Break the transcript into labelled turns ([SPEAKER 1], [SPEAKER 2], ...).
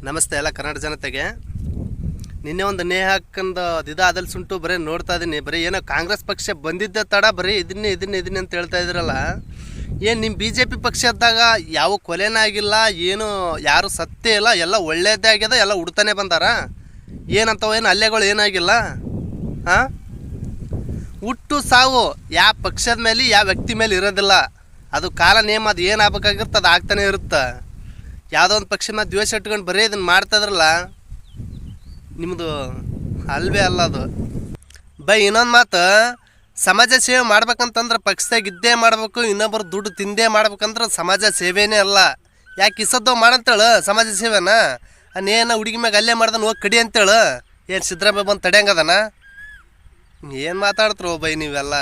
[SPEAKER 1] ನಮಸ್ತೆ ಎಲ್ಲ ಕನ್ನಡ ಜನತೆಗೆ. ನಿನ್ನೆ ಒಂದು ನೇಹಾಕಂದು ಇದಾದಲ್ಲಿ ಸುಂಟು ಬರೀ ನೋಡ್ತಾ ಇದ್ದೀನಿ. ಬರೀ ಏನೋ ಕಾಂಗ್ರೆಸ್ ಪಕ್ಷ ಬಂದಿದ್ದೆ ತಡ ಬರೀ ಇದನ್ನೇ ಅಂತ ಹೇಳ್ತಾ ಇದ್ದೀರಲ್ಲ. ಏನು ನಿಮ್ಮ ಬಿ ಜೆ ಪಿ ಪಕ್ಷದಾಗ ಯಾವ ಕೊಲೆನೇ ಆಗಿಲ್ಲ, ಏನು ಯಾರು ಸತ್ಯ ಇಲ್ಲ, ಎಲ್ಲ ಒಳ್ಳೇದೇ ಆಗ್ಯದ, ಎಲ್ಲ ಉಡ್ತಾನೆ ಬಂದಾರ. ಏನಂತವ ಏನು ಹಲ್ಲೆಗಳು ಏನಾಗಿಲ್ಲ. ಹಾಂ, ಹುಟ್ಟು ಸಾವು ಯಾವ ಪಕ್ಷದ ಮೇಲೆ ಯಾವ ವ್ಯಕ್ತಿ ಮೇಲೆ ಇರೋದಿಲ್ಲ. ಅದು ಕಾಲ ನೇಮ, ಅದು ಏನು ಆಗ್ಬೇಕಾಗಿರುತ್ತೆ ಅದು ಆಗ್ತಾನೆ ಇರುತ್ತೆ. ಯಾವುದೋ ಒಂದು ಪಕ್ಷ ಮೇಲೆ ದ್ವೇಷ ಇಟ್ಕೊಂಡು ಬರೀ ಇದನ್ನು ಮಾಡ್ತಾಯಿದ್ರಲ್ಲ, ನಿಮ್ಮದು ಅಲ್ವೇ ಅಲ್ಲ ಅದು. ಇನ್ನೊಂದು ಮಾತು, ಸಮಾಜ ಸೇವೆ ಮಾಡ್ಬೇಕಂತಂದ್ರೆ ಪಕ್ಷದಾಗ ಇದ್ದೇ ಮಾಡಬೇಕು, ಇನ್ನೊಬ್ಬರು ದುಡ್ಡು ತಿಂದೇ ಮಾಡ್ಬೇಕಂದ್ರೆ ಸಮಾಜ ಸೇವೆನೇ ಅಲ್ಲ. ಯಾಕೆ ಇಸದ್ದು ಮಾಡಂತೇಳು ಸಮಾಜ ಸೇವೆನ? ಅನ್ನೇನು ಹುಡುಗಿ ಮ್ಯಾಗ ಅಲ್ಲೇ ಮಾಡ್ದನ ಹೋಗಿ ಕಡಿ ಅಂತೇಳು. ಏನು ಸಿದ್ದರಾಮಯ್ಯ ಬಂದು ತಡೆಯಂಗದನ? ಏನು ಮಾತಾಡ್ತರೋ ನೀವೆಲ್ಲ.